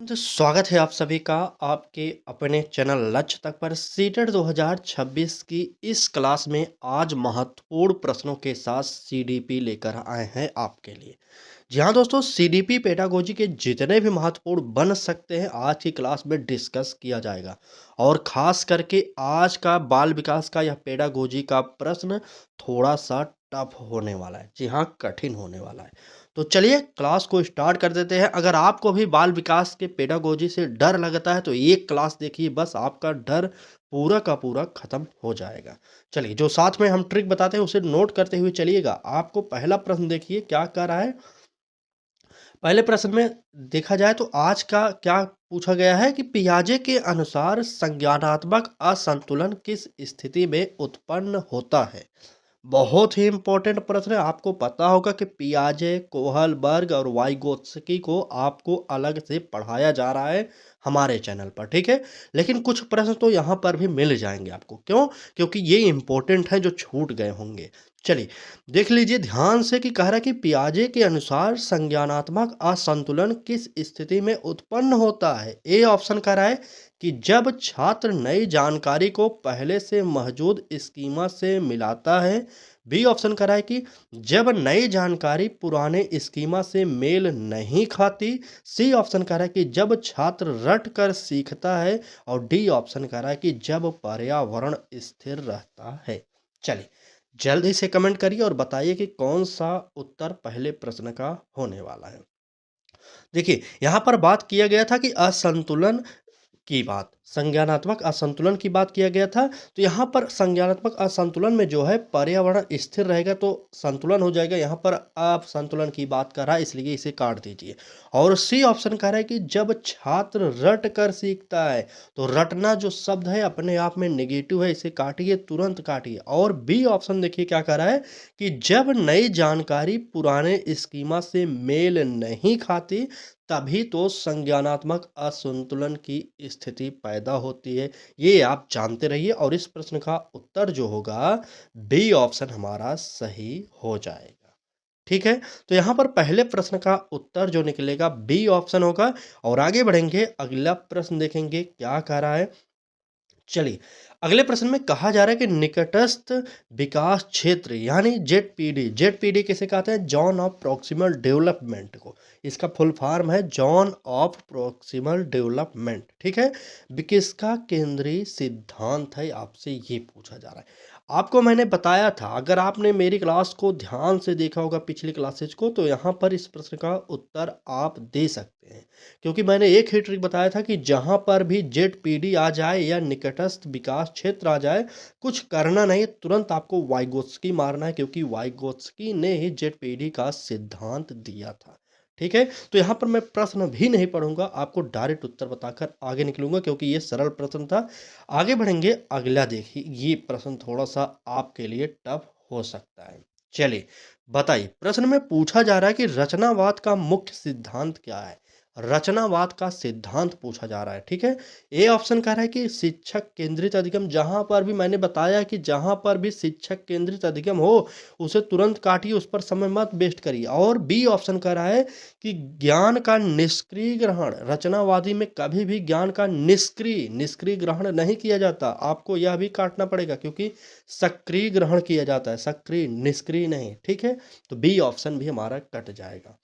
तो स्वागत है आप सभी का आपके अपने चैनल लक्ष्य तक पर सीटेट 2026 की इस क्लास में आज महत्वपूर्ण प्रश्नों के साथ सीडीपी लेकर आए हैं आपके लिए। जी हाँ दोस्तों, सीडीपी पेडागोजी के जितने भी महत्वपूर्ण बन सकते हैं आज की क्लास में डिस्कस किया जाएगा। और खास करके आज का बाल विकास का यह पेडागोजी का प्रश्न थोड़ा सा टफ होने वाला है। जी हाँ, कठिन होने वाला है। तो चलिए क्लास को स्टार्ट कर देते हैं। अगर आपको भी बाल विकास के पेडागोजी से डर लगता है तो एक क्लास देखिए, बस आपका डर पूरा का पूरा खत्म हो जाएगा। चलिए, जो साथ में हम ट्रिक बताते हैं उसे नोट करते हुए चलिएगा। आपको पहला प्रश्न देखिए क्या कह रहा है। पहले प्रश्न में देखा जाए तो आज का क्या पूछा गया है कि पियाजे के अनुसार संज्ञानात्मक असंतुलन किस स्थिति में उत्पन्न होता है। बहुत ही इंपॉर्टेंट प्रश्न है। आपको पता होगा कि पियाजे, कोहलबर्ग और वाइगोत्स्की को आपको अलग से पढ़ाया जा रहा है हमारे चैनल पर, ठीक है। लेकिन कुछ प्रश्न तो यहाँ पर भी मिल जाएंगे आपको। क्यों? क्योंकि ये इंपॉर्टेंट है जो छूट गए होंगे। चलिए देख लीजिए ध्यान से कि कह रहा है कि पियाजे के अनुसार संज्ञानात्मक असंतुलन किस स्थिति में उत्पन्न होता है। ए ऑप्शन कह रहा है कि जब छात्र नई जानकारी को पहले से मौजूद स्कीमा से मिलाता है। बी ऑप्शन कह रहा है कि जब नई जानकारी पुराने स्कीमा से मेल नहीं खाती। सी ऑप्शन कह रहा है कि जब छात्र रट कर सीखता है। और डी ऑप्शन कह रहा है कि जब पर्यावरण स्थिर रहता है। चलिए जल्दी से कमेंट करिए और बताइए कि कौन सा उत्तर पहले प्रश्न का होने वाला है। देखिए यहाँ पर बात किया गया था कि असंतुलन की बात, संज्ञानात्मक असंतुलन की बात किया गया था। तो यहाँ पर संज्ञानात्मक असंतुलन में जो है पर्यावरण स्थिर रहेगा तो संतुलन हो जाएगा। यहाँ पर असंतुलन की बात कर रहा है इसलिए इसे काट दीजिए। और सी ऑप्शन कह रहा है कि जब छात्र रट कर सीखता है। तो रटना जो शब्द है अपने आप में नेगेटिव है, इसे काटिए, तुरंत काटिए। और बी ऑप्शन देखिए क्या कह रहा है कि जब नई जानकारी पुराने स्कीमा से मेल नहीं खाती तभी तो संज्ञानात्मक असंतुलन की स्थिति पैदा होती है। ये आप जानते रहिए और इस प्रश्न का उत्तर जो होगा बी ऑप्शन हमारा सही हो जाएगा। ठीक है, तो यहाँ पर पहले प्रश्न का उत्तर जो निकलेगा बी ऑप्शन होगा। और आगे बढ़ेंगे, अगला प्रश्न देखेंगे क्या कह रहा है। चलिए अगले प्रश्न में कहा जा रहा है कि निकटस्थ विकास क्षेत्र यानी जेडपीडी, जेडपीडी किसे कहते हैं? जोन ऑफ प्रॉक्सिमल डेवलपमेंट को। इसका फुल फॉर्म है जोन ऑफ प्रॉक्सिमल डेवलपमेंट, ठीक है। किसका केंद्रीय सिद्धांत है, आपसे ये पूछा जा रहा है। आपको मैंने बताया था, अगर आपने मेरी क्लास को ध्यान से देखा होगा पिछली क्लासेज को, तो यहाँ पर इस प्रश्न का उत्तर आप दे सकते हैं। क्योंकि मैंने एक ही ट्रिक बताया था कि जहां पर भी जेडपीडी आ जाए या निकटस्थ विकास क्षेत्र आ जाए, कुछ करना नहीं, तुरंत आपको वाइगोत्स्की मारना है, क्योंकि वाइगोत्स्की ने ही जेडपीडी का सिद्धांत दिया था। ठीक है, तो यहाँ पर मैं प्रश्न भी नहीं पढ़ूंगा, आपको डायरेक्ट उत्तर बताकर आगे निकलूंगा क्योंकि ये सरल प्रश्न था। आगे बढ़ेंगे, अगला देखिए, ये प्रश्न थोड़ा सा आपके लिए टफ हो सकता है। चलिए बताइए, प्रश्न में पूछा जा रहा है कि रचनावाद का मुख्य सिद्धांत क्या है। रचनावाद का सिद्धांत पूछा जा रहा है, ठीक है। ए ऑप्शन कह रहा है कि शिक्षक केंद्रित अधिगम, जहां पर भी मैंने बताया कि जहां पर भी शिक्षक केंद्रित अधिगम हो उसे तुरंत काटिए, उस पर समय मत वेस्ट करिए। और बी ऑप्शन कह रहा है कि ज्ञान का निष्क्रिय ग्रहण, रचनावादी में कभी भी ज्ञान का निष्क्रिय निष्क्रिय ग्रहण नहीं किया जाता। आपको यह भी काटना पड़ेगा क्योंकि सक्रिय ग्रहण किया जाता है, सक्रिय निष्क्रिय नहीं, ठीक है। तो बी ऑप्शन भी हमारा कट जाएगा।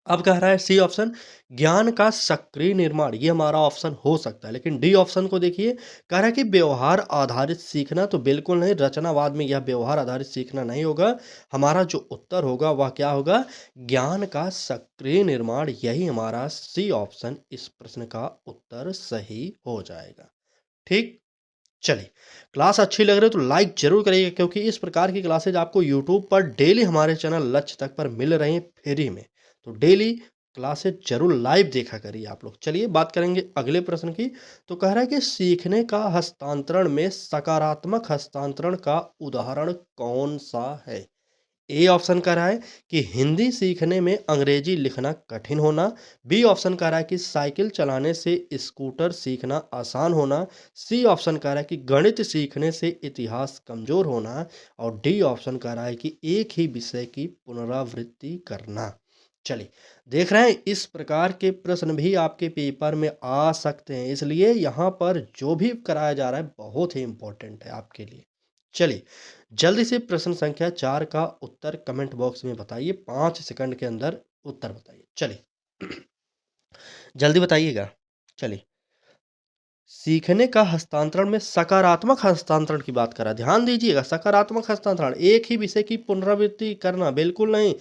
अब कह रहा है सी ऑप्शन, ज्ञान का सक्रिय निर्माण, ये हमारा ऑप्शन हो सकता है। लेकिन डी ऑप्शन को देखिए, कह रहा है कि व्यवहार आधारित सीखना, तो बिल्कुल नहीं, रचनावाद में यह व्यवहार आधारित सीखना नहीं होगा। हमारा जो उत्तर होगा वह क्या होगा? ज्ञान का सक्रिय निर्माण, यही हमारा सी ऑप्शन इस प्रश्न का उत्तर सही हो जाएगा। ठीक, चलिए क्लास अच्छी लग रही है तो लाइक जरूर करिएगा, क्योंकि इस प्रकार की क्लासेज आपको यूट्यूब पर डेली हमारे चैनल लक्ष्य तक पर मिल रही हैं फ्री में। तो डेली क्लासेज जरूर लाइव देखा करिए आप लोग। चलिए बात करेंगे अगले प्रश्न की। तो कह रहा है कि सीखने का हस्तांतरण में सकारात्मक हस्तांतरण का उदाहरण कौन सा है। ए ऑप्शन कह रहा है कि हिंदी सीखने में अंग्रेजी लिखना कठिन होना। बी ऑप्शन कह रहा है कि साइकिल चलाने से स्कूटर सीखना आसान होना। सी ऑप्शन कह रहा है कि गणित सीखने से इतिहास कमजोर होना। और डी ऑप्शन कह रहा है कि एक ही विषय की पुनरावृत्ति करना। चलिए, देख रहे हैं इस प्रकार के प्रश्न भी आपके पेपर में आ सकते हैं, इसलिए यहाँ पर जो भी कराया जा रहा है बहुत ही इम्पोर्टेंट है आपके लिए। चलिए, जल्दी से प्रश्न संख्या 4 का उत्तर कमेंट बॉक्स में बताइए, 5 सेकंड के अंदर उत्तर बताइए। चलिए, जल्दी बताइएगा। चलिए, सीखने का हस्तांतरण में सकारात्मक हस्तांतरण की बात करा, ध्यान दीजिएगा, सकारात्मक हस्तांतरण, एक ही विषय की पुनरावृत्ति करना, बिल्कुल नहीं।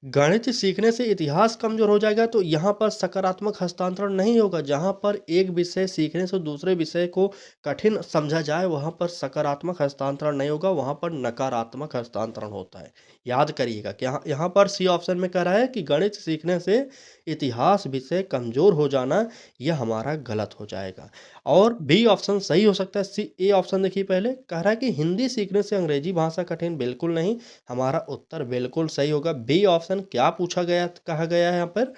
गणित सीखने से इतिहास कमजोर हो जाएगा, तो यहाँ पर सकारात्मक हस्तांतरण नहीं होगा। जहाँ पर एक विषय सीखने से दूसरे विषय को कठिन समझा जाए, वहाँ पर सकारात्मक हस्तांतरण नहीं होगा, वहाँ पर नकारात्मक हस्तांतरण होता है। याद करिएगा कि यहाँ पर सी ऑप्शन में कह रहा है कि गणित सीखने से इतिहास विषय कमजोर हो जाना, यह हमारा गलत हो जाएगा। और बी ऑप्शन सही हो सकता है। सी ए ऑप्शन देखिए, पहले कह रहा है कि हिंदी सीखने से अंग्रेजी भाषा कठिन, बिल्कुल नहीं। हमारा उत्तर बिल्कुल सही होगा। बी ऑप्शन क्या पूछा गया, कहा गया है यहाँ पर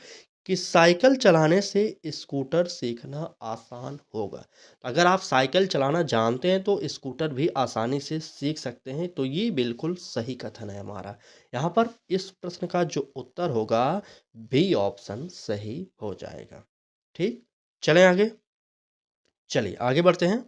कि साइकिल चलाने से स्कूटर सीखना आसान होगा। अगर आप साइकिल चलाना जानते हैं तो स्कूटर भी आसानी से सीख सकते हैं, तो ये बिल्कुल सही कथन है हमारा। यहाँ पर इस प्रश्न का जो उत्तर होगा, बी ऑप्शन सही हो जाएगा। ठीक, चलें आगे। चलिए आगे बढ़ते हैं।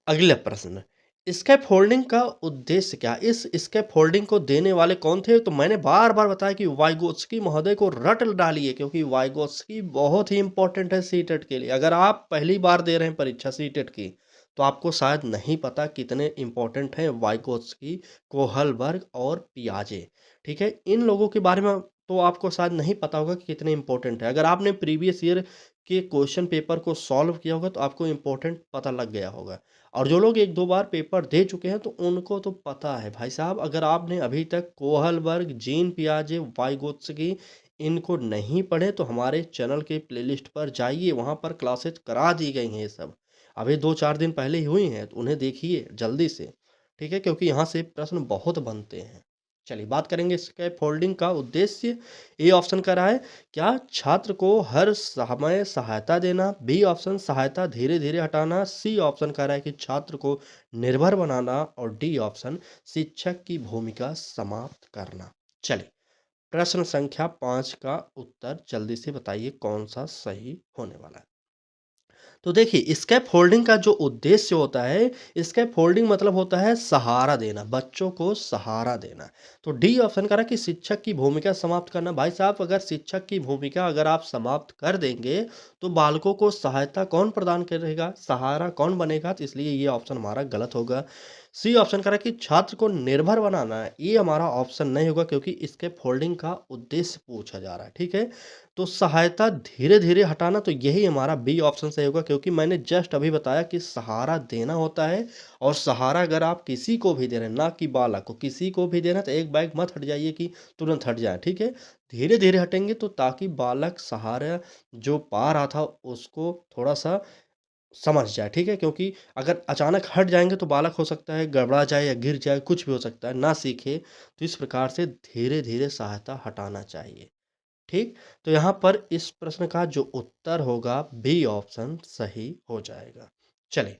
अगला प्रश्न, स्कैप फोल्डिंग का उद्देश्य क्या? इस स्कैप फोल्डिंग को देने वाले कौन थे? तो मैंने बार बार बताया कि वाइगोत्स्की महोदय को रट डालिए, क्योंकि वाइगोत्स्की बहुत ही इंपॉर्टेंट है सीटेट के लिए। अगर आप पहली बार दे रहे हैं परीक्षा सीटेट की, तो आपको शायद नहीं पता कितने इंपॉर्टेंट हैं वाइगोत्स्की, कोहलबर्ग और पियाजे। ठीक है, इन लोगों के बारे में तो आपको शायद नहीं पता होगा कि कितने इंपॉर्टेंट है। अगर आपने प्रीवियस ईयर के क्वेश्चन पेपर को सॉल्व किया होगा, तो आपको इंपॉर्टेंट पता लग गया होगा। और जो लोग 1-2 बार पेपर दे चुके हैं, तो उनको तो पता है भाई साहब। अगर आपने अभी तक कोहलबर्ग, जीन पियाजे, वाइगोत्स्की इनको नहीं पढ़े, तो हमारे चैनल के प्लेलिस्ट पर जाइए, वहाँ पर क्लासेस करा दी गई हैं ये सब। अभी 2-4 दिन पहले ही हुई हैं, तो उन्हें देखिए जल्दी से, ठीक है? क्योंकि यहाँ से प्रश्न बहुत बनते हैं। चलिए बात करेंगे स्कैप फोल्डिंग का उद्देश्य। ए ऑप्शन का रहा है, क्या छात्र को हर समय सहायता देना? बी ऑप्शन सहायता धीरे धीरे हटाना। सी ऑप्शन कह रहा है कि छात्र को निर्भर बनाना। और डी ऑप्शन शिक्षक की भूमिका समाप्त करना। चलिए, प्रश्न संख्या 5 का उत्तर जल्दी से बताइए, कौन सा सही होने वाला है? तो देखिए, स्कैप फोल्डिंग का जो उद्देश्य होता है, स्कैप फोल्डिंग मतलब होता है सहारा देना, बच्चों को सहारा देना। तो डी ऑप्शन कह रहा है कि शिक्षक की भूमिका समाप्त करना। भाई साहब, अगर शिक्षक की भूमिका अगर आप समाप्त कर देंगे, तो बालकों को सहायता कौन प्रदान करेगा, सहारा कौन बनेगा? तो इसलिए ये ऑप्शन हमारा गलत होगा। सी ऑप्शन कह रहा है कि छात्र को निर्भर बनाना है, ये हमारा ऑप्शन नहीं होगा, क्योंकि इसके फोल्डिंग का उद्देश्य पूछा जा रहा है। ठीक है, तो सहायता धीरे-धीरे हटाना, तो यही हमारा बी ऑप्शन सही होगा, क्योंकि मैंने जस्ट अभी बताया कि सहारा देना होता है। और सहारा अगर आप किसी को भी दे रहे हैं, ना कि बालक को, किसी को भी देना, तो एक बैग मत हट जाइए कि तुरंत हट जाए। ठीक है, धीरे-धीरे हटेंगे, तो ताकि बालक सहारा जो पा रहा था उसको थोड़ा-सा समझ जाए। ठीक है, क्योंकि अगर अचानक हट जाएँगे, तो बालक हो सकता है गड़बड़ा जाए या गिर जाए, कुछ भी हो सकता है, ना सीखे। तो इस प्रकार से धीरे-धीरे सहायता हटाना चाहिए। ठीक? तो यहाँ पर इस प्रश्न का जो उत्तर होगा, बी ऑप्शन सही हो जाएगा। चलिए,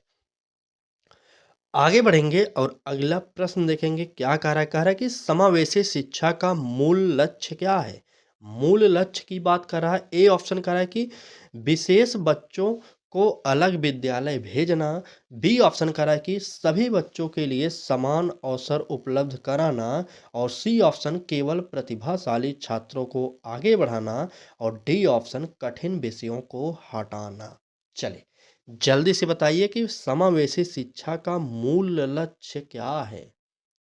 आगे बढ़ेंगे और अगला प्रश्न देखेंगे क्या कह रहा है कि समावेशी शिक्षा का मूल लक्ष्य क्या है? मूल लक्ष्य की बात कर रहा है। ए ऑप्शन कह रहा है कि विशेष बच्चों को अलग विद्यालय भेजना। बी ऑप्शन कह रहा है कि सभी बच्चों के लिए समान अवसर उपलब्ध कराना। और सी ऑप्शन केवल प्रतिभाशाली छात्रों को आगे बढ़ाना। और डी ऑप्शन कठिन विषयों को हटाना। चलिए, जल्दी से बताइए कि समावेशी शिक्षा का मूल लक्ष्य क्या है?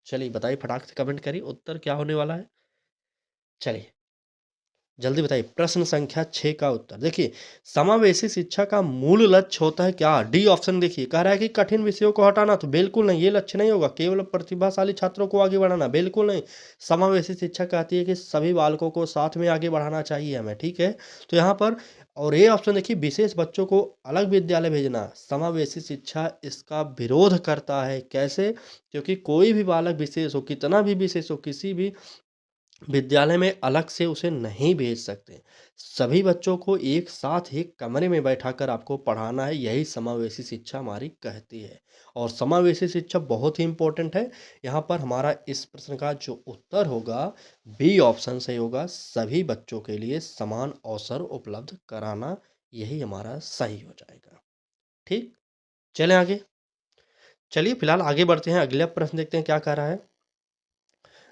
चलिए बताइए, फटाक से कमेंट करिए, उत्तर क्या होने वाला है? चलिए, जल्दी बताइए, प्रश्न संख्या 6 का उत्तर। देखिए, समावेशी शिक्षा का मूल लक्ष्य होता है क्या? डी ऑप्शन देखिए, कह रहा है कि कठिन विषयों को हटाना, तो बिल्कुल नहीं, ये लक्ष्य नहीं होगा। केवल प्रतिभाशाली छात्रों को आगे बढ़ाना, बिल्कुल नहीं। समावेशी शिक्षा कहती है कि सभी बालकों को साथ में आगे बढ़ाना चाहिए हमें, ठीक है? तो यहाँ पर और ये ऑप्शन देखिए, विशेष बच्चों को अलग विद्यालय भेजना, समावेशी शिक्षा इसका विरोध करता है। कैसे? क्योंकि कोई भी बालक विशेष हो, कितना भी विशेष हो, किसी भी विद्यालय में अलग से उसे नहीं भेज सकते। सभी बच्चों को एक साथ एक कमरे में बैठाकर आपको पढ़ाना है, यही समावेशी शिक्षा हमारी कहती है। और समावेशी शिक्षा बहुत ही इम्पोर्टेंट है। यहाँ पर हमारा इस प्रश्न का जो उत्तर होगा बी ऑप्शन सही होगा, सभी बच्चों के लिए समान अवसर उपलब्ध कराना, यही हमारा सही हो जाएगा। ठीक, चलें आगे। चलिए फिलहाल आगे बढ़ते हैं, अगला प्रश्न देखते हैं क्या कह रहा है।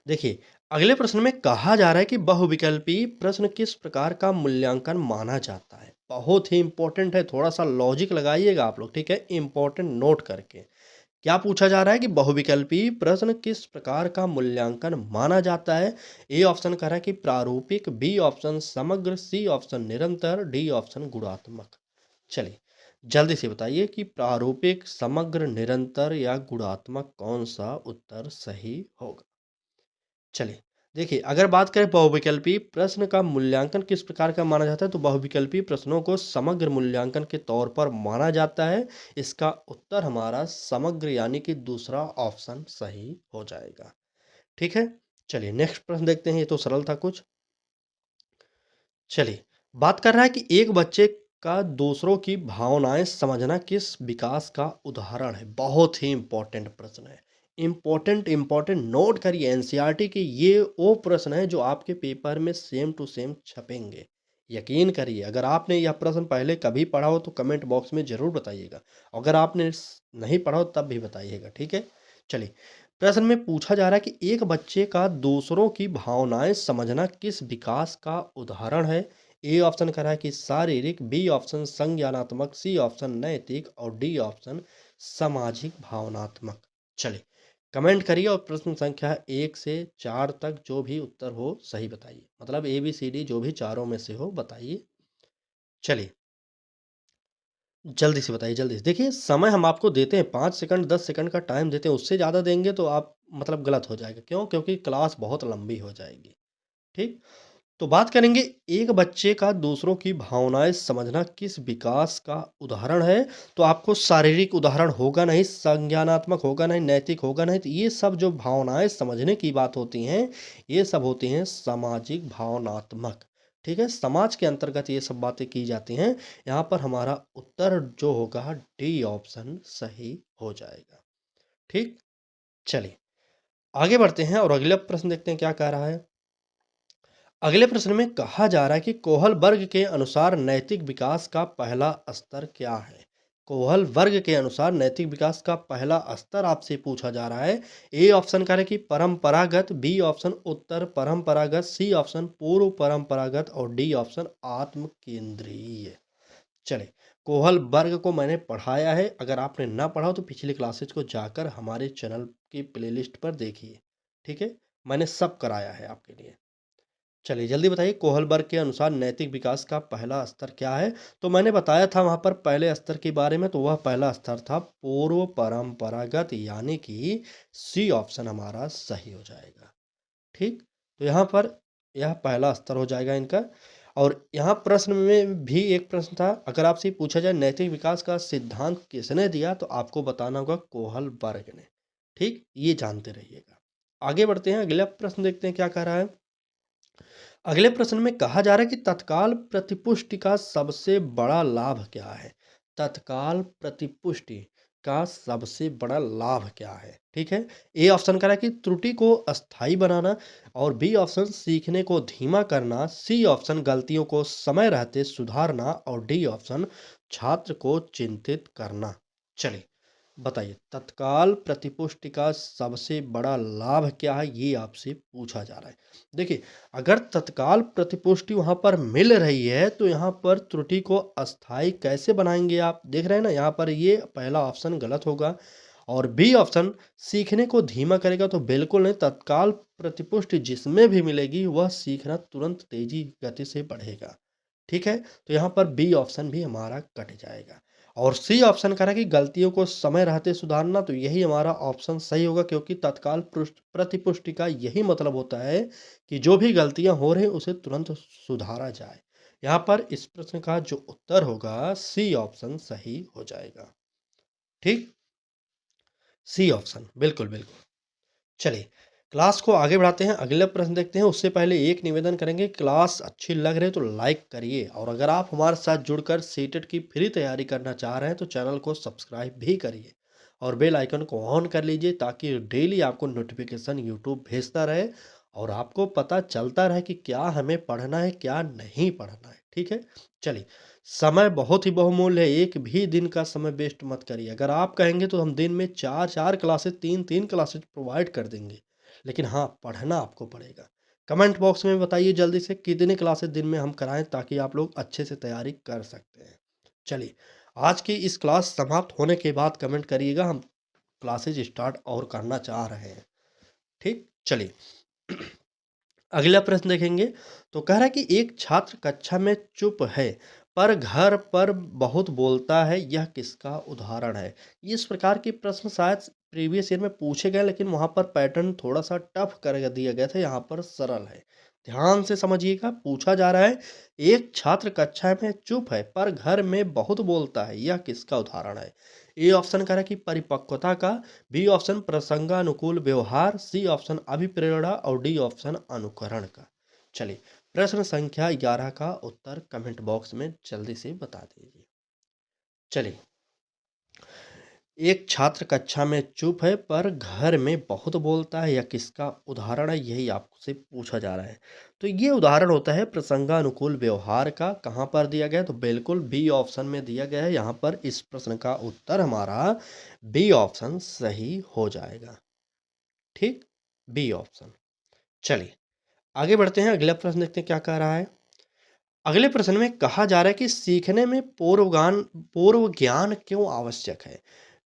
देखिए, अगले प्रश्न में कहा जा रहा है कि बहुविकल्पी प्रश्न किस प्रकार का मूल्यांकन माना जाता है। बहुत ही इंपॉर्टेंट है, थोड़ा सा लॉजिक लगाइएगा आप लोग, ठीक है, इंपॉर्टेंट नोट करके। क्या पूछा जा रहा है कि बहुविकल्पी प्रश्न किस प्रकार का मूल्यांकन माना जाता है। ए ऑप्शन कह रहा है कि प्रारूपिक, बी ऑप्शन समग्र, सी ऑप्शन निरंतर, डी ऑप्शन गुणात्मक। चलिए जल्दी से बताइए कि प्रारूपिक, समग्र, निरंतर या गुणात्मक कौन सा उत्तर सही होगा। चलिए देखिए, अगर बात करें बहुविकल्पी प्रश्न का मूल्यांकन किस प्रकार का माना जाता है, तो बहुविकल्पी प्रश्नों को समग्र मूल्यांकन के तौर पर माना जाता है। इसका उत्तर हमारा समग्र यानी कि दूसरा ऑप्शन सही हो जाएगा। ठीक है, चलिए नेक्स्ट प्रश्न देखते हैं, ये तो सरल था कुछ। चलिए, बात कर रहा है कि एक बच्चे का दूसरों की भावनाएं समझना किस विकास का उदाहरण है। बहुत ही इंपॉर्टेंट प्रश्न है। इंपॉर्टेंट नोट करिए, एनसीईआरटी के ये वो प्रश्न है जो आपके पेपर में सेम टू सेम छपेंगे। यकीन करिए, अगर आपने यह प्रश्न पहले कभी पढ़ा हो तो कमेंट बॉक्स में ज़रूर बताइएगा। अगर आपने नहीं पढ़ा हो तब भी बताइएगा, ठीक है। चलिए, प्रश्न में पूछा जा रहा है कि एक बच्चे का दूसरों की भावनाएं समझना किस विकास का उदाहरण है। ए ऑप्शन कह रहा है कि शारीरिक, बी ऑप्शन संज्ञानात्मक, सी ऑप्शन नैतिक और डी ऑप्शन सामाजिक भावनात्मक। चलिए कमेंट करिए और प्रश्न संख्या 1 से 4 तक जो भी उत्तर हो सही बताइए, मतलब ए बी सी डी जो भी चारों में से हो बताइए। चलिए जल्दी से बताइए, जल्दी से। देखिए, समय हम आपको देते हैं 5 सेकंड, 10 सेकंड का टाइम देते हैं, उससे ज़्यादा देंगे तो आप मतलब गलत हो जाएगा। क्यों? क्योंकि क्लास बहुत लंबी हो जाएगी। ठीक? तो बात करेंगे, एक बच्चे का दूसरों की भावनाएँ समझना किस विकास का उदाहरण है, तो आपको शारीरिक उदाहरण होगा नहीं, संज्ञानात्मक होगा नहीं, नैतिक होगा नहीं, तो ये सब जो भावनाएँ समझने की बात होती हैं, ये सब होती हैं सामाजिक भावनात्मक। ठीक है? समाज के अंतर्गत ये सब बातें की जाती हैं। यहाँ पर हमारा उत्तर जो होगा डी ऑप्शन सही हो जाएगा। ठीक? चलिए, आगे बढ़ते हैं और अगला प्रश्न देखते हैं क्या कह रहा है। अगले प्रश्न में कहा जा रहा है कि कोहल वर्ग के अनुसार नैतिक विकास का पहला स्तर क्या है। कोहल वर्ग के अनुसार नैतिक विकास का पहला स्तर आपसे पूछा जा रहा है। ए ऑप्शन कह रहे कि परंपरागत, बी ऑप्शन उत्तर परंपरागत, सी ऑप्शन पूर्व परंपरागत और डी ऑप्शन आत्म केंद्रीय। चले, कोहल वर्ग को मैंने पढ़ाया है, अगर आपने ना पढ़ा हो तो पिछली क्लासेज को जाकर हमारे चैनल की प्लेलिस्ट पर देखिए। ठीक है, मैंने सब कराया है आपके लिए। चलिए जल्दी बताइए, कोहलबर्ग के अनुसार नैतिक विकास का पहला स्तर क्या है। तो मैंने बताया था वहाँ पर पहले स्तर के बारे में, तो वह पहला स्तर था पूर्व परंपरागत, यानी कि सी ऑप्शन हमारा सही हो जाएगा। ठीक, तो यहाँ पर यह पहला स्तर हो जाएगा इनका। और यहाँ प्रश्न में भी एक प्रश्न था, अगर आपसे पूछा जाए नैतिक विकास का सिद्धांत किसने दिया, तो आपको बताना होगा कोहलबर्ग ने। ठीक, ये जानते रहिएगा। आगे बढ़ते हैं, अगला प्रश्न देखते हैं क्या कह रहा है। अगले प्रश्न में कहा जा रहा है कि तत्काल प्रतिपुष्टि का सबसे बड़ा लाभ क्या है। तत्काल प्रतिपुष्टि का सबसे बड़ा लाभ क्या है। ठीक है, ए ऑप्शन कह रहा है कि त्रुटि को अस्थायी बनाना, और बी ऑप्शन सीखने को धीमा करना, सी ऑप्शन गलतियों को समय रहते सुधारना और डी ऑप्शन छात्र को चिंतित करना। चलिए बताइए, तत्काल प्रतिपुष्टि का सबसे बड़ा लाभ क्या है, ये आपसे पूछा जा रहा है। देखिए, अगर तत्काल प्रतिपुष्टि वहाँ पर मिल रही है तो यहाँ पर त्रुटि को अस्थायी कैसे बनाएंगे। आप देख रहे हैं ना, यहाँ पर ये पहला ऑप्शन गलत होगा। और बी ऑप्शन सीखने को धीमा करेगा, तो बिल्कुल नहीं। तत्काल प्रतिपुष्टि जिसमें भी मिलेगी वह सीखना तुरंत तेजी गति से बढ़ेगा। ठीक है, तो यहाँ पर बी ऑप्शन भी हमारा कट जाएगा। और सी ऑप्शन कह रहा है कि गलतियों को समय रहते सुधारना, तो यही हमारा ऑप्शन सही होगा, क्योंकि तत्काल प्रतिपुष्टि का यही मतलब होता है कि जो भी गलतियां हो रही हैं उसे तुरंत सुधारा जाए। यहाँ पर इस प्रश्न का जो उत्तर होगा सी ऑप्शन सही हो जाएगा। ठीक, सी ऑप्शन, बिल्कुल बिल्कुल। चलिए क्लास को आगे बढ़ाते हैं, अगला प्रश्न देखते हैं। उससे पहले एक निवेदन करेंगे, क्लास अच्छी लग रही है तो लाइक करिए, और अगर आप हमारे साथ जुड़कर सीटेट की फ्री तैयारी करना चाह रहे हैं तो चैनल को सब्सक्राइब भी करिए और बेल आइकन को ऑन कर लीजिए, ताकि डेली आपको नोटिफिकेशन यूट्यूब भेजता रहे और आपको पता चलता रहे कि क्या हमें पढ़ना है, क्या नहीं पढ़ना है। ठीक है, चलिए। समय बहुत ही बहुमूल्य है, एक भी दिन का समय वेस्ट मत करिए। अगर आप कहेंगे तो हम दिन में 4-4 क्लासेस, 3-3 क्लासेस प्रोवाइड कर देंगे, लेकिन हाँ, पढ़ना आपको पड़ेगा। कमेंट बॉक्स में बताइए जल्दी से कितनी क्लासेस दिन में हम कराएं, ताकि आप लोग अच्छे से तैयारी कर सकते हैं। चलिए, आज की इस क्लास समाप्त होने के बाद कमेंट करिएगा, हम क्लासेज स्टार्ट और करना चाह रहे हैं। ठीक, चलिए। अगला प्रश्न देखेंगे, तो कह रहा है कि एक छात्र कक्षा में चुप है पर घर पर बहुत बोलता है, यह किसका उदाहरण है? इस प्रकार के प्रश्न शायद प्रीवियस ईयर में पूछे गए, लेकिन वहां पर पैटर्न थोड़ा सा टफ कर दिया गया था, यहाँ पर सरल है। ध्यान से समझिएगा, पूछा जा रहा है एक छात्र कक्षा में चुप है पर घर में बहुत बोलता है, यह किसका उदाहरण है? ए ऑप्शन कह रहा है कि परिपक्वता का, बी ऑप्शन प्रसंगानुकूल व्यवहार, सी ऑप्शन अभिप्रेरणा और डी ऑप्शन अनुकरण का। चलिए, प्रश्न संख्या 11 का उत्तर कमेंट बॉक्स में जल्दी से बता दीजिए। चलिए, एक छात्र कक्षा में चुप है पर घर में बहुत बोलता है, या किसका उदाहरण है, यही आपसे पूछा जा रहा है। तो ये उदाहरण होता है प्रसंगानुकूल व्यवहार का। कहाँ पर दिया गया है? तो बिल्कुल बी ऑप्शन में दिया गया है। यहाँ पर इस प्रश्न का उत्तर हमारा बी ऑप्शन सही हो जाएगा। ठीक, बी ऑप्शन। चलिए, आगे बढ़ते हैं, अगला प्रश्न देखते हैं क्या कह रहा है। अगले प्रश्न में कहा जा रहा है कि सीखने में पूर्व ज्ञान क्यों आवश्यक है?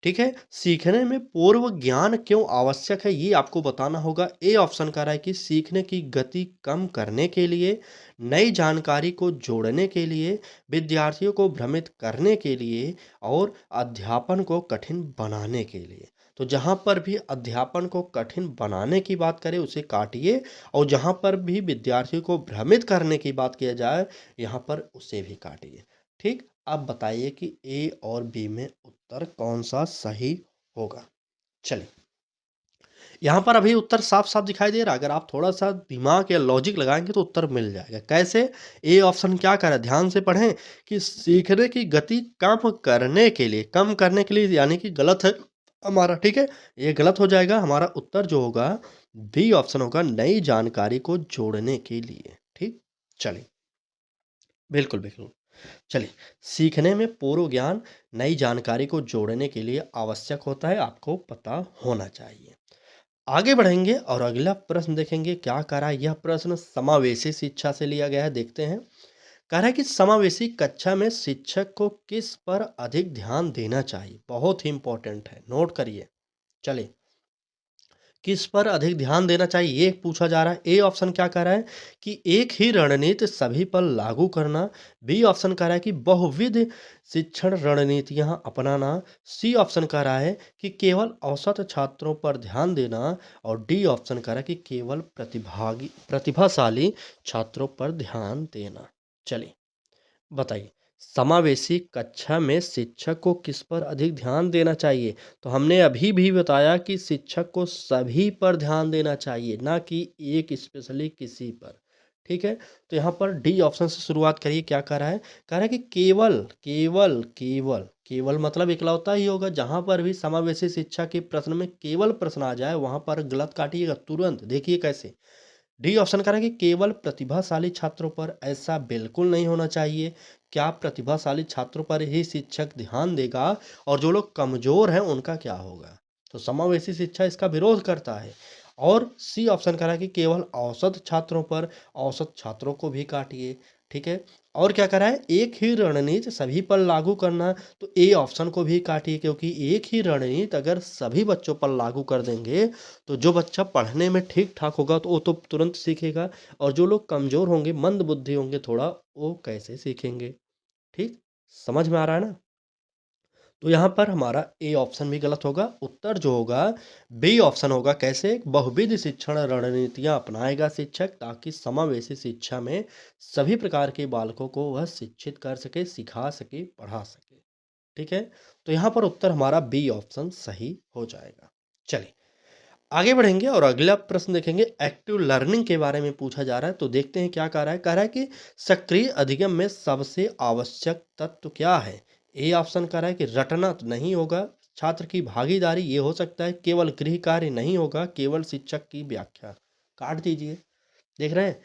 ठीक है, सीखने में पूर्व ज्ञान क्यों आवश्यक है, ये आपको बताना होगा। ए ऑप्शन कह रहा है कि सीखने की गति कम करने के लिए, नई जानकारी को जोड़ने के लिए, विद्यार्थियों को भ्रमित करने के लिए, और अध्यापन को कठिन बनाने के लिए। तो जहाँ पर भी अध्यापन को कठिन बनाने की बात करें उसे काटिए, और जहाँ पर भी विद्यार्थियों को भ्रमित करने की बात किया जाए यहाँ पर उसे भी काटिए। ठीक, अब बताइए कि ए और बी में उत्तर कौन सा सही होगा। चलिए, यहाँ पर अभी उत्तर साफ साफ दिखाई दे रहा है। अगर आप थोड़ा सा दिमाग या लॉजिक लगाएंगे तो उत्तर मिल जाएगा। कैसे? ए ऑप्शन क्या कर रहा है, ध्यान से पढ़ें कि सीखने की गति कम करने के लिए, कम करने के लिए यानी कि गलत है हमारा। ठीक है, ये गलत हो जाएगा। हमारा उत्तर जो होगा बी ऑप्शन होगा, नई जानकारी को जोड़ने के लिए। ठीक, चलिए, बिल्कुल बिल्कुल। चलिए, सीखने में पूर्व ज्ञान नई जानकारी को जोड़ने के लिए आवश्यक होता है, आपको पता होना चाहिए। आगे बढ़ेंगे और अगला प्रश्न देखेंगे क्या कह रहा है। यह प्रश्न समावेशी शिक्षा से लिया गया है, देखते हैं। कह रहा है कि समावेशी कक्षा में शिक्षक को किस पर अधिक ध्यान देना चाहिए? बहुत ही इंपॉर्टेंट है, नोट करिए। चलिए, किस पर अधिक ध्यान देना चाहिए ये पूछा जा रहा है। ए ऑप्शन क्या कह रहा है कि एक ही रणनीति सभी पर लागू करना, बी ऑप्शन कह रहा है कि बहुविध शिक्षण रणनीतियां अपनाना, सी ऑप्शन कह रहा है कि केवल औसत छात्रों पर ध्यान देना, और डी ऑप्शन कह रहा है कि केवल प्रतिभाशाली छात्रों पर ध्यान देना। चलिए, बताइए, समावेशी कक्षा में शिक्षक को किस पर अधिक ध्यान देना चाहिए? तो हमने अभी भी बताया कि शिक्षक को सभी पर ध्यान देना चाहिए, ना कि एक स्पेशली किसी पर। ठीक है, तो यहाँ पर डी ऑप्शन से शुरुआत करिए। क्या कह रहा है? कह रहा है कि केवल केवल केवल केवल मतलब इकलौता ही होगा। जहाँ पर भी समावेशी शिक्षा के प्रश्न में केवल प्रश्न आ जाए वहाँ पर गलत काटिएगा तुरंत। देखिए कैसे। डी ऑप्शन करें कि केवल प्रतिभाशाली छात्रों पर, ऐसा बिल्कुल नहीं होना चाहिए। क्या प्रतिभाशाली छात्रों पर ही शिक्षक ध्यान देगा, और जो लोग कमजोर हैं उनका क्या होगा? तो समावेशी शिक्षा इसका विरोध करता है। और सी ऑप्शन करा कि केवल औसत छात्रों पर, औसत छात्रों को भी काटिए। ठीक है, और क्या करा है, एक ही रणनीति सभी पर लागू करना, तो ए ऑप्शन को भी काटिए, क्योंकि एक ही रणनीति अगर सभी बच्चों पर लागू कर देंगे तो जो बच्चा पढ़ने में ठीक ठाक होगा तो वो तो तुरंत सीखेगा, और जो लोग कमज़ोर होंगे, मंद बुद्धि होंगे थोड़ा, वो कैसे सीखेंगे? ठीक, समझ में आ रहा है ना? तो यहाँ पर हमारा ए ऑप्शन भी गलत होगा। उत्तर जो होगा बी ऑप्शन होगा। कैसे? बहुविध शिक्षण रणनीतियाँ अपनाएगा शिक्षक, ताकि समावेशी शिक्षा में सभी प्रकार के बालकों को वह शिक्षित कर सके, सिखा सके, पढ़ा सके। ठीक है, तो यहाँ पर उत्तर हमारा बी ऑप्शन सही हो जाएगा। चलिए, आगे बढ़ेंगे और अगला प्रश्न देखेंगे, एक्टिव लर्निंग के बारे में पूछा जा रहा है। तो देखते हैं क्या कह रहा है कि सक्रिय अधिगम में सबसे आवश्यक तत्व क्या है। ए ऑप्शन कह रहा है कि रटना तो नहीं होगा, छात्र की भागीदारी ये हो सकता है, केवल गृह कार्य नहीं होगा, केवल शिक्षक की व्याख्या। काट दीजिए। देख रहे हैं,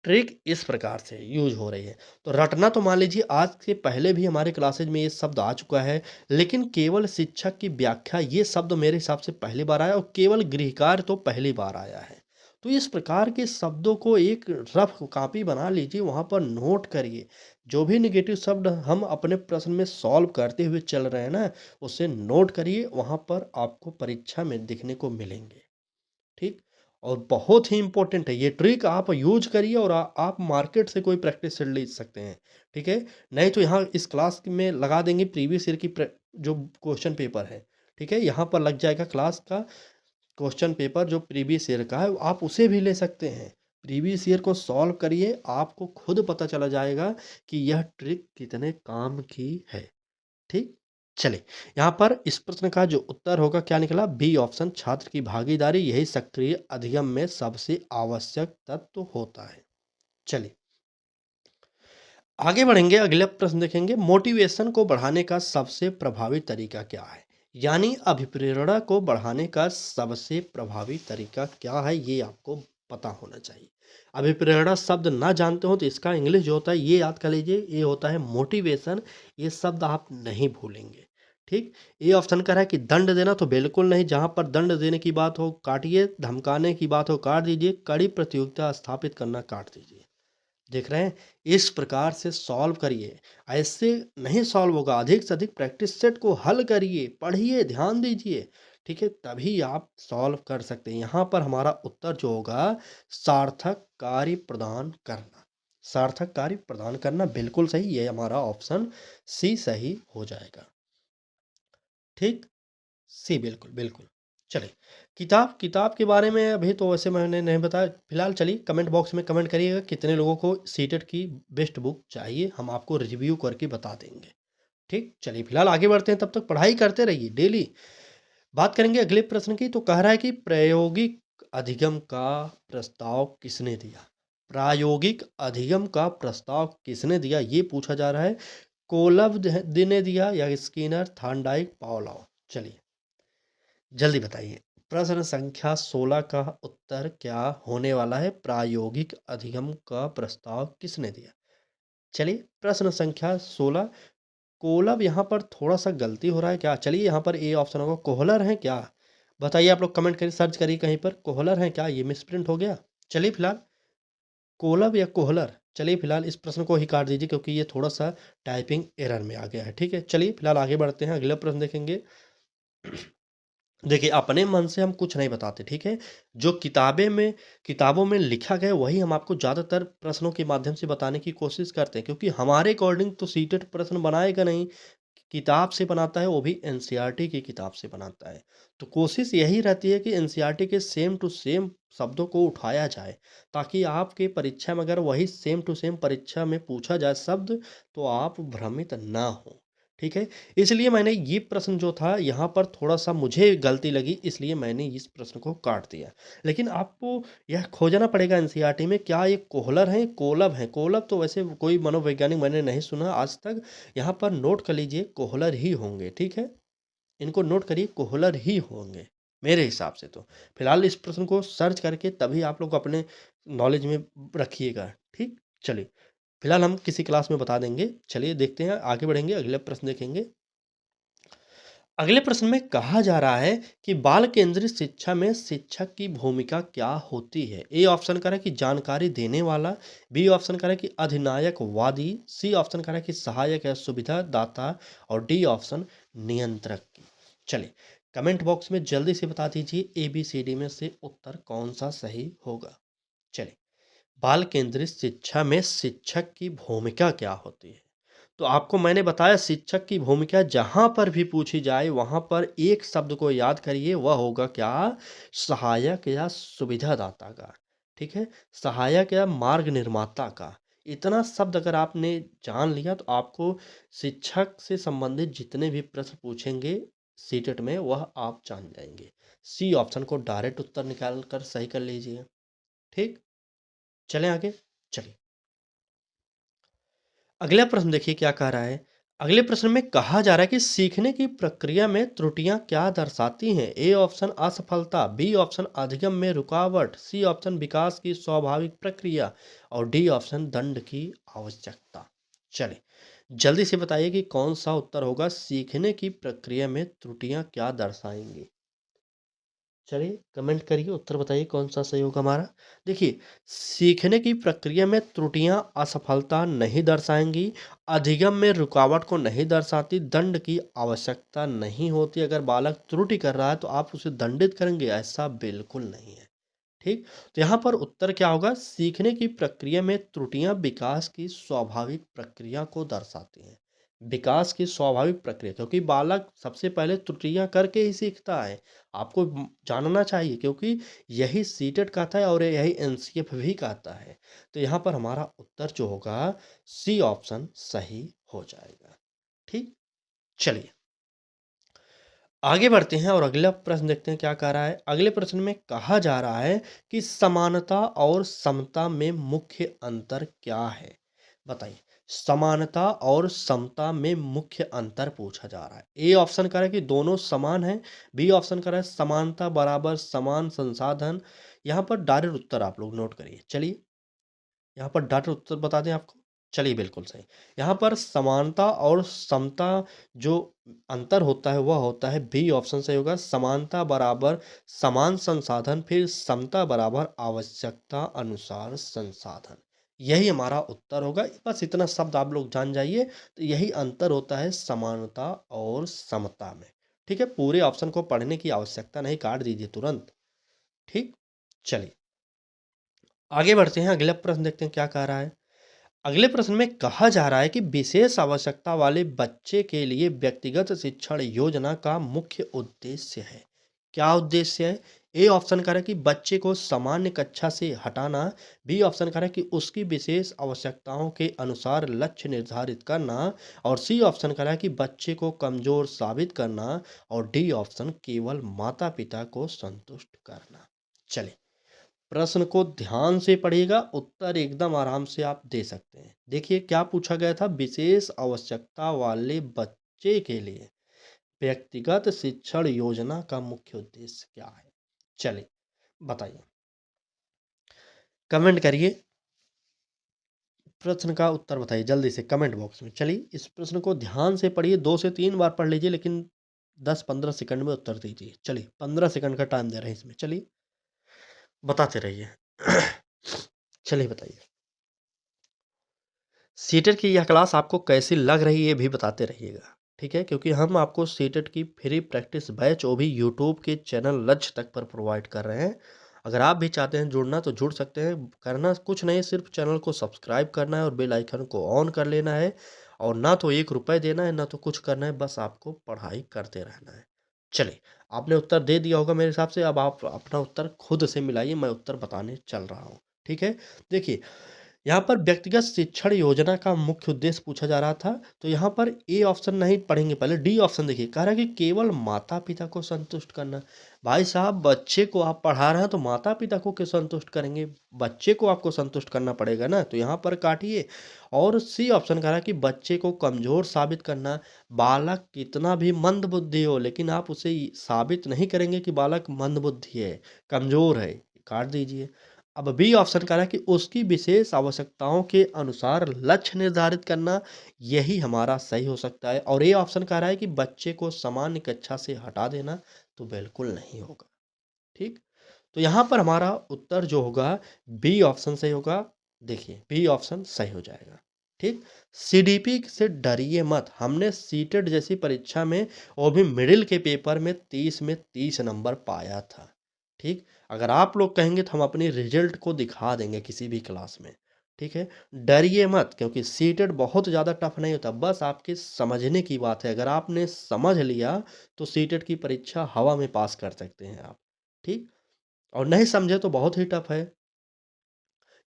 ट्रिक इस प्रकार से यूज हो रही है। तो रटना तो मान लीजिए आज से पहले भी हमारे क्लासेज में ये शब्द आ चुका है, लेकिन केवल शिक्षक की व्याख्या ये शब्द मेरे हिसाब से पहली बार आया और केवल गृह कार्य तो पहली बार आया है। तो इस प्रकार के शब्दों को एक रफ कॉपी बना लीजिए, वहाँ पर नोट करिए। जो भी निगेटिव शब्द हम अपने प्रश्न में सॉल्व करते हुए चल रहे हैं ना, उसे नोट करिए, वहाँ पर आपको परीक्षा में दिखने को मिलेंगे। ठीक। और बहुत ही इंपॉर्टेंट है ये ट्रिक, आप यूज करिए और आप मार्केट से कोई प्रैक्टिस सेट ले सकते हैं। ठीक है, नहीं तो यहाँ इस क्लास में लगा देंगे प्रीवियस ईयर की जो क्वेश्चन पेपर है। ठीक है, यहाँ पर लग जाएगा क्लास का क्वेश्चन पेपर जो प्रीवियस ईयर का है, आप उसे भी ले सकते हैं। प्रीवियस ईयर को सॉल्व करिए, आपको खुद पता चला जाएगा कि यह ट्रिक कितने काम की है। ठीक। चलिए, यहाँ पर इस प्रश्न का जो उत्तर होगा क्या निकला, बी ऑप्शन, छात्र की भागीदारी यही सक्रिय अधिगम में सबसे आवश्यक तत्व होता है। चलिए आगे बढ़ेंगे, अगला प्रश्न देखेंगे, मोटिवेशन को बढ़ाने का सबसे प्रभावी तरीका क्या है। यानी अभिप्रेरणा को बढ़ाने का सबसे प्रभावी तरीका क्या है, ये आपको पता होना चाहिए। अभिप्रेरणा शब्द ना जानते हो तो इसका इंग्लिश जो होता है ये याद कर लीजिए, ये होता है मोटिवेशन। ये शब्द आप नहीं भूलेंगे। ठीक। ये ऑप्शन कर रहा है कि दंड देना, तो बिल्कुल नहीं। जहां पर दंड देने की बात हो काटिए, धमकाने की बात हो काट दीजिए, कड़ी प्रतियोगिता स्थापित करना काट दीजिए। देख रहे हैं, इस प्रकार से सॉल्व करिए। ऐसे नहीं सॉल्व होगा, अधिक से अधिक प्रैक्टिस सेट को हल करिए, पढ़िए, ध्यान दीजिए। ठीक है, तभी आप सॉल्व कर सकते हैं। यहाँ पर हमारा उत्तर जो होगा, सार्थक कार्य प्रदान करना। सार्थक कार्य प्रदान करना बिल्कुल सही, ये हमारा ऑप्शन सी सही हो जाएगा। ठीक, सी बिल्कुल बिल्कुल। चलिए, किताब के बारे में अभी तो वैसे मैंने नहीं बताया फिलहाल। चलिए कमेंट बॉक्स में कमेंट करिएगा कितने लोगों को सीटेट की बेस्ट बुक चाहिए, हम आपको रिव्यू करके बता देंगे। ठीक, चलिए फिलहाल आगे बढ़ते हैं, तब तक पढ़ाई करते रहिए डेली। बात करेंगे अगले प्रश्न की। तो कह रहा है कि प्रायोगिक अधिगम का प्रस्ताव किसने दिया। प्रायोगिक अधिगम का प्रस्ताव किसने दिया ये पूछा जा रहा है। कोलब ने दिया या स्किनर, थॉर्नडाइक, पावलोव। चलिए जल्दी बताइए, प्रश्न संख्या 16 का उत्तर क्या होने वाला है। प्रायोगिक अधिगम का प्रस्ताव किसने दिया। चलिए प्रश्न संख्या 16, कोलब यहाँ पर थोड़ा सा गलती हो रहा है क्या। चलिए यहाँ पर ए ऑप्शन होगा, कोहलर है क्या। बताइए आप लोग, कमेंट करिए, सर्च करिए कहीं पर, कोहलर है क्या, ये मिसप्रिंट हो गया। चलिए फिलहाल कोलब या कोहलर, चलिए फिलहाल इस प्रश्न को ही काट दीजिए क्योंकि ये थोड़ा सा टाइपिंग एरर में आ गया है। ठीक है, चलिए फिलहाल आगे बढ़ते हैं, अगला प्रश्न देखेंगे। देखिए, अपने मन से हम कुछ नहीं बताते। ठीक है, जो किताबों में लिखा गया वही हम आपको ज़्यादातर प्रश्नों के माध्यम से बताने की कोशिश करते हैं, क्योंकि हमारे अकॉर्डिंग तो सीटेट प्रश्न बनाएगा नहीं। किताब से बनाता है, वो भी एनसीईआरटी की किताब से बनाता है। तो कोशिश यही रहती है कि एनसीईआरटी के सेम टू सेम शब्दों को उठाया जाए, ताकि आपके परीक्षा में अगर वही सेम टू सेम परीक्षा में पूछा जाए शब्द, तो आप भ्रमित ना हो। ठीक है, इसलिए मैंने ये प्रश्न जो था यहाँ पर थोड़ा सा मुझे गलती लगी, इसलिए मैंने इस प्रश्न को काट दिया। लेकिन आपको यह खोजना पड़ेगा एनसीईआरटी में, क्या ये कोहलर हैं, कोलब हैं। कोलब तो वैसे कोई मनोवैज्ञानिक मैंने नहीं सुना आज तक। यहाँ पर नोट कर लीजिए, कोहलर ही होंगे। ठीक है, इनको नोट करिए, कोहलर ही होंगे मेरे हिसाब से। तो फिलहाल इस प्रश्न को सर्च करके तभी आप लोग अपने नॉलेज में रखिएगा। ठीक, चलिए फिलहाल हम किसी क्लास में बता देंगे। चलिए देखते हैं, आगे बढ़ेंगे, अगले प्रश्न देखेंगे। अगले प्रश्न में कहा जा रहा है कि बाल केंद्रित शिक्षा में शिक्षक की भूमिका क्या होती है। ए ऑप्शन कह रहा है कि जानकारी देने वाला, बी ऑप्शन कह रहा है कि अधिनायकवादी, सी ऑप्शन कह रहा है कि सहायक या सुविधा दाता, और डी ऑप्शन नियंत्रक की। चलिए कमेंट बॉक्स में जल्दी से बता दीजिए ए बी सी डी में से उत्तर कौन सा सही होगा। चलिए, बाल केंद्रित शिक्षा में शिक्षक की भूमिका क्या होती है। तो आपको मैंने बताया, शिक्षक की भूमिका जहाँ पर भी पूछी जाए वहाँ पर एक शब्द को याद करिए, वह होगा क्या, सहायक या सुविधादाता का। ठीक है, सहायक या मार्ग निर्माता का। इतना शब्द अगर आपने जान लिया तो आपको शिक्षक से संबंधित जितने भी प्रश्न पूछेंगे सीटेट में वह आप जान जाएंगे। सी ऑप्शन को डायरेक्ट उत्तर निकाल कर सही कर लीजिए। ठीक, चलें आगे। चलिए अगला प्रश्न देखिए क्या कह रहा है। अगले प्रश्न में कहा जा रहा है कि सीखने की प्रक्रिया में त्रुटियां क्या दर्शाती हैं। ए ऑप्शन असफलता, बी ऑप्शन अधिगम में रुकावट, सी ऑप्शन विकास की स्वाभाविक प्रक्रिया और डी ऑप्शन दंड की आवश्यकता। चलिए जल्दी से बताइए कि कौन सा उत्तर होगा। सीखने की प्रक्रिया में त्रुटियां क्या दर्शाएंगी। चलिए कमेंट करिए, उत्तर बताइए कौन सा सही होगा हमारा। देखिए सीखने की प्रक्रिया में त्रुटियां असफलता नहीं दर्शाएंगी, अधिगम में रुकावट को नहीं दर्शाती, दंड की आवश्यकता नहीं होती। अगर बालक त्रुटि कर रहा है तो आप उसे दंडित करेंगे, ऐसा बिल्कुल नहीं है। ठीक, तो यहाँ पर उत्तर क्या होगा। सीखने की प्रक्रिया में त्रुटियां विकास की स्वाभाविक प्रक्रिया को दर्शाती हैं। विकास की स्वाभाविक प्रक्रिया, क्योंकि बालक सबसे पहले त्रुटियां करके ही सीखता है। आपको जानना चाहिए, क्योंकि यही सीटेट कहता है और यही एनसीएफ भी कहता है। तो यहाँ पर हमारा उत्तर जो होगा सी ऑप्शन सही हो जाएगा। ठीक, चलिए आगे बढ़ते हैं और अगला प्रश्न देखते हैं क्या कह रहा है। अगले प्रश्न में कहा जा रहा है कि समानता और समता में मुख्य अंतर क्या है। बताइए, समानता और समता में मुख्य अंतर पूछा जा रहा है। ए ऑप्शन कह रहा है कि दोनों समान हैं, बी ऑप्शन कह रहा है समानता बराबर समान संसाधन। यहाँ पर डायरेक्ट उत्तर आप लोग नोट करिए। चलिए यहाँ पर डायरेक्ट उत्तर बता दें आपको। चलिए बिल्कुल सही। यहाँ पर समानता और समता जो अंतर होता है वह होता है, बी ऑप्शन सही होगा। समानता बराबर समान संसाधन, फिर समता बराबर आवश्यकता अनुसार संसाधन। यही हमारा उत्तर होगा। बस इतना शब्द आप लोग जान जाइए, तो यही अंतर होता है समानता और समता में। ठीक है, पूरे ऑप्शन को पढ़ने की आवश्यकता नहीं, काट दीजिए तुरंत। ठीक, चलिए आगे बढ़ते हैं। अगला प्रश्न देखते हैं क्या कह रहा है। अगले प्रश्न में कहा जा रहा है कि विशेष आवश्यकता वाले बच्चे के लिए व्यक्तिगत शिक्षण योजना का मुख्य उद्देश्य है। क्या उद्देश्य है। ए ऑप्शन कह रहा है कि बच्चे को सामान्य कक्षा से हटाना, बी ऑप्शन कह रहा है कि उसकी विशेष आवश्यकताओं के अनुसार लक्ष्य निर्धारित करना और सी ऑप्शन कह रहा है कि बच्चे को कमजोर साबित करना और डी ऑप्शन केवल माता पिता को संतुष्ट करना। चलिए प्रश्न को ध्यान से पढ़िएगा, उत्तर एकदम आराम से आप दे सकते हैं। देखिए क्या पूछा गया था। विशेष आवश्यकता वाले बच्चे के लिए व्यक्तिगत शिक्षण योजना का मुख्य उद्देश्य क्या है। चलिए बताइए, कमेंट करिए, प्रश्न का उत्तर बताइए जल्दी से कमेंट बॉक्स में। चलिए इस प्रश्न को ध्यान से पढ़िए, 2 से 3 बार पढ़ लीजिए, लेकिन 10-15 सेकंड में उत्तर दीजिए। चलिए 15 सेकंड का टाइम दे रहे हैं इसमें। चलिए बताते रहिए। चलिए बताइए, सीटेट की यह क्लास आपको कैसी लग रही है ये भी बताते रहिएगा। ठीक है, क्योंकि हम आपको सीटेट की फ्री प्रैक्टिस बैच वो भी यूट्यूब के चैनल लक्ष्य तक पर प्रोवाइड कर रहे हैं। अगर आप भी चाहते हैं जुड़ना तो जुड़ सकते हैं। करना कुछ नहीं, सिर्फ चैनल को सब्सक्राइब करना है और बेल आइकन को ऑन कर लेना है। और ना तो 1 रुपये देना है, ना तो कुछ करना है, बस आपको पढ़ाई करते रहना है। चलिए आपने उत्तर दे दिया होगा मेरे हिसाब से। अब आप अपना उत्तर खुद से मिलाइए, मैं उत्तर बताने चल रहा हूँ। ठीक है, देखिए यहाँ पर व्यक्तिगत शिक्षण योजना का मुख्य उद्देश्य पूछा जा रहा था। तो यहाँ पर ए ऑप्शन नहीं पढ़ेंगे, पहले डी ऑप्शन देखिए। कह रहा है कि केवल माता पिता को संतुष्ट करना। भाई साहब बच्चे को आप पढ़ा रहे हैं तो माता पिता को क्यों संतुष्ट करेंगे। बच्चे को आपको संतुष्ट करना पड़ेगा ना, तो यहाँ पर काटिए। और सी ऑप्शन कह रहा है कि बच्चे को कमजोर साबित करना। बालक कितना भी मंद बुद्धि हो, लेकिन आप उसे साबित नहीं करेंगे कि बालक मंद बुद्धि है, कमजोर है, काट दीजिए। अब बी ऑप्शन कह रहा है कि उसकी विशेष आवश्यकताओं के अनुसार लक्ष्य निर्धारित करना। यही हमारा सही हो सकता है। और ए ऑप्शन कह रहा है कि बच्चे को सामान्य कक्षा से हटा देना, तो बिल्कुल नहीं होगा। ठीक, तो यहाँ पर हमारा उत्तर जो होगा बी ऑप्शन सही होगा। देखिए बी ऑप्शन सही हो जाएगा। ठीक, सीडीपी से डरिए मत। हमने सीटेट जैसी परीक्षा में वो भी मिडिल के पेपर में 30 में 30 नंबर पाया था। ठीक, अगर आप लोग कहेंगे तो हम अपनी रिजल्ट को दिखा देंगे किसी भी क्लास में। ठीक है, डरिए मत, क्योंकि सीटेट बहुत ज़्यादा टफ नहीं होता, बस आपके समझने की बात है। अगर आपने समझ लिया तो सीटेट की परीक्षा हवा में पास कर सकते हैं आप। ठीक, और नहीं समझे तो बहुत ही टफ है।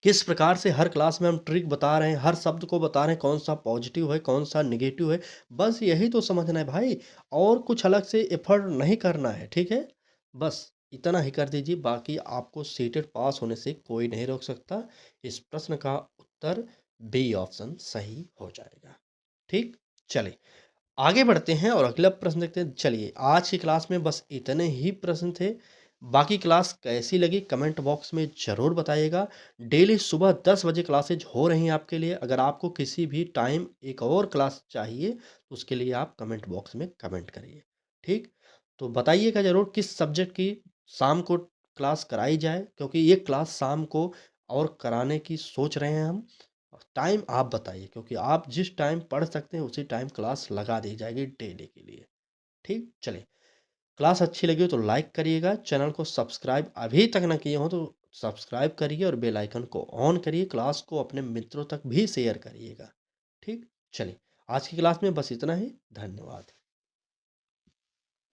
किस प्रकार से हर क्लास में हम ट्रिक बता रहे हैं, हर शब्द को बता रहे हैं, कौन-सा पॉजिटिव है, कौन-सा नेगेटिव है, बस यही तो समझना है भाई और कुछ अलग से एफर्ट नहीं करना है, ठीक है? बस इतना ही कर दीजिए, बाकी आपको सीटेट पास होने से कोई नहीं रोक सकता। इस प्रश्न का उत्तर बी ऑप्शन सही हो जाएगा, ठीक? चलिए आगे बढ़ते हैं और अगला प्रश्न देखते हैं। चलिए आज की क्लास में बस इतने ही प्रश्न थे। बाकी क्लास कैसी लगी कमेंट बॉक्स में ज़रूर बताइएगा। डेली सुबह 10 बजे क्लासेज हो रही हैं आपके लिए। अगर आपको किसी भी टाइम एक और क्लास चाहिए तो उसके लिए आप कमेंट बॉक्स में कमेंट करिए, ठीक? तो बताइएगा ज़रूर किस सब्जेक्ट की शाम को क्लास कराई जाए, क्योंकि ये क्लास शाम को और कराने की सोच रहे हैं हम। टाइम आप बताइए, क्योंकि आप जिस टाइम पढ़ सकते हैं उसी टाइम क्लास लगा दी जाएगी डेली के लिए, ठीक? चलिए, क्लास अच्छी लगी हो तो लाइक करिएगा, चैनल को सब्सक्राइब अभी तक ना किए हो तो सब्सक्राइब करिए और बेल आइकन को ऑन करिए, क्लास को अपने मित्रों तक भी शेयर करिएगा, ठीक? चलिए, आज की क्लास में बस इतना ही, धन्यवाद।